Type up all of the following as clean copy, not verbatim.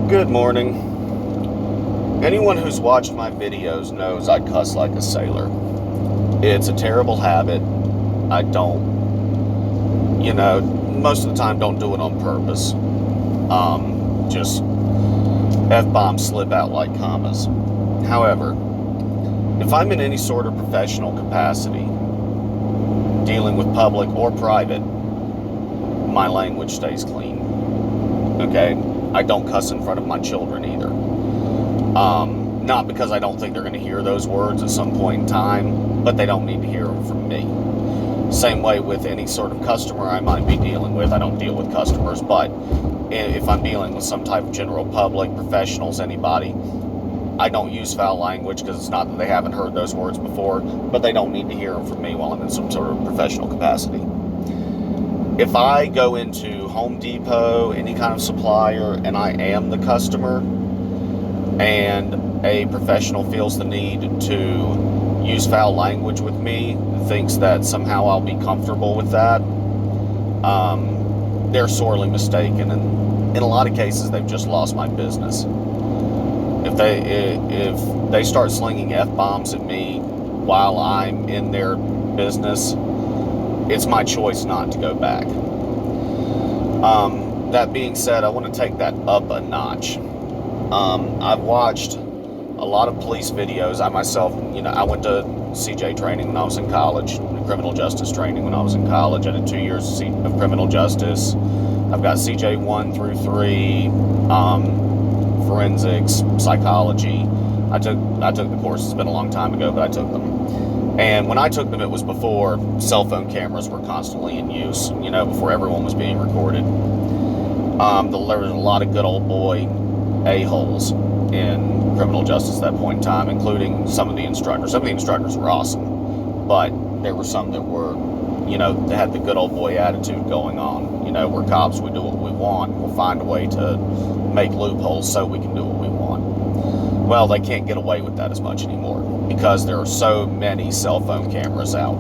Good morning. Anyone who's watched my videos knows I cuss like a sailor. It's a terrible habit. I don't, most of the time don't do it on purpose. Just F-bombs slip out like commas. However, if I'm in any sort of professional capacity, dealing with public or private, my language stays clean. Okay? I don't cuss in front of my children either. Not because I don't think they're going to hear those words at some point in time, but they don't need to hear them from me. Same way with any sort of customer I might be dealing with. I don't deal with customers, but if I'm dealing with some type of general public, professionals, anybody, I don't use foul language because it's not that they haven't heard those words before, but they don't need to hear them from me while I'm in some sort of professional capacity. If I go into Home Depot, any kind of supplier, and I am the customer, and a professional feels the need to use foul language with me, thinks that somehow I'll be comfortable with that, they're sorely mistaken. And in a lot of cases, they've just lost my business. If they start slinging F-bombs at me while I'm in their business, it's my choice not to go back. That being said, I want to take that up a notch. I've watched a lot of police videos. I myself, I went to CJ training when I was in college, criminal justice training when I was in college. I did 2 years of criminal justice. I've got CJ 1 through 3, forensics, psychology. I took the course. It's been a long time ago, but I took them. And when I took them, it was before cell phone cameras were constantly in use, before everyone was being recorded. There was a lot of good old boy a-holes in criminal justice at that point in time, including some of the instructors. Some of the instructors were awesome, but there were some that were, they had the good old boy attitude going on. We're cops, we do what we want, we'll find a way to make loopholes so we can do what we want. Well, they can't get away with that as much anymore because there are so many cell phone cameras out.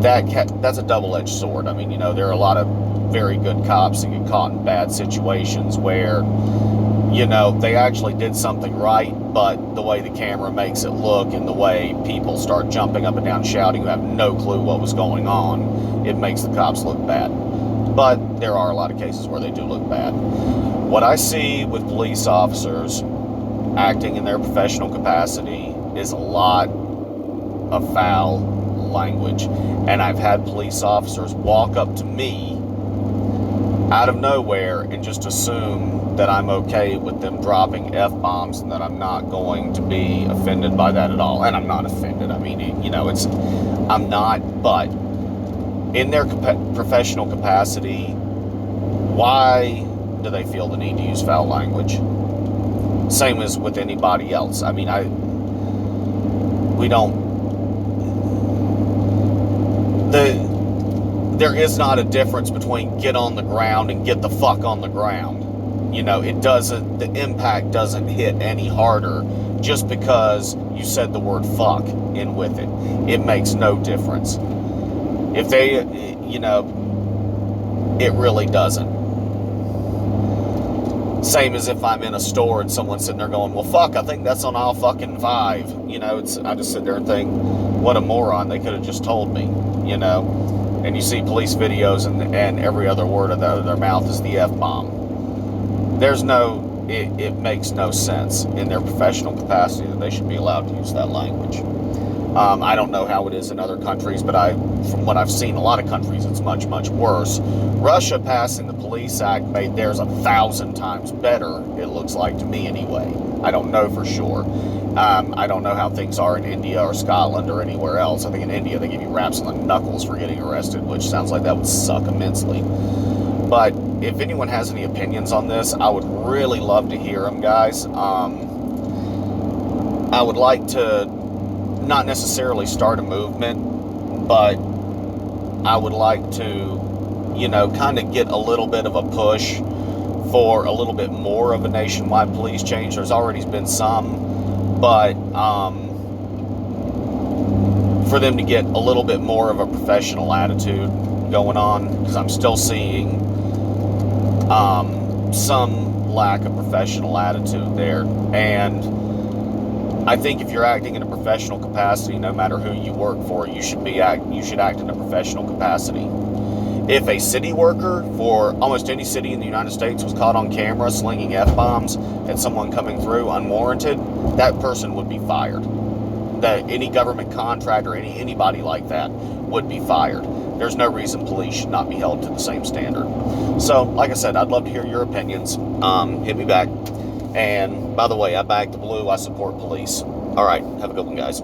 That's a double-edged sword. I mean, there are a lot of very good cops that get caught in bad situations where, they actually did something right, but the way the camera makes it look and the way people start jumping up and down shouting who have no clue what was going on, it makes the cops look bad. But there are a lot of cases where they do look bad. What I see with police officers acting in their professional capacity is a lot of foul language. And I've had police officers walk up to me out of nowhere and just assume that I'm okay with them dropping F-bombs and that I'm not going to be offended by that at all. And I'm not offended. I mean, I'm not, but in their professional capacity, why do they feel the need to use foul language? Same as with anybody else. I mean, there is not a difference between get on the ground and get the fuck on the ground. The impact doesn't hit any harder just because you said the word fuck in with it. It makes no difference. If they, it really doesn't. Same as if I'm in a store and someone's sitting there going, well, fuck, I think that's on aisle fucking 5. I just sit there and think, what a moron, they could have just told me, And you see police videos and every other word out of their mouth is the F-bomb. It makes no sense in their professional capacity that they should be allowed to use that language. I don't know how it is in other countries, but from what I've seen, a lot of countries, it's much, much worse. Russia passing the Police Act made theirs 1,000 times better, it looks like to me anyway. I don't know for sure. I don't know how things are in India or Scotland or anywhere else. I think in India they give you raps on the knuckles for getting arrested, which sounds like that would suck immensely. But if anyone has any opinions on this, I would really love to hear them, guys. I would like to not necessarily start a movement, but I would like to, kind of get a little bit of a push for a little bit more of a nationwide police change. There's already been some, but for them to get a little bit more of a professional attitude going on, because I'm still seeing some lack of professional attitude there. And I think if you're acting in a professional capacity, no matter who you work for, you should act in a professional capacity. If a city worker for almost any city in the United States was caught on camera slinging F-bombs at someone coming through unwarranted, that person would be fired. That any government contractor, anybody like that would be fired. There's no reason police should not be held to the same standard. So, like I said, I'd love to hear your opinions. Hit me back. And by the way, I back the blue. I support police. All right, have a good one, guys.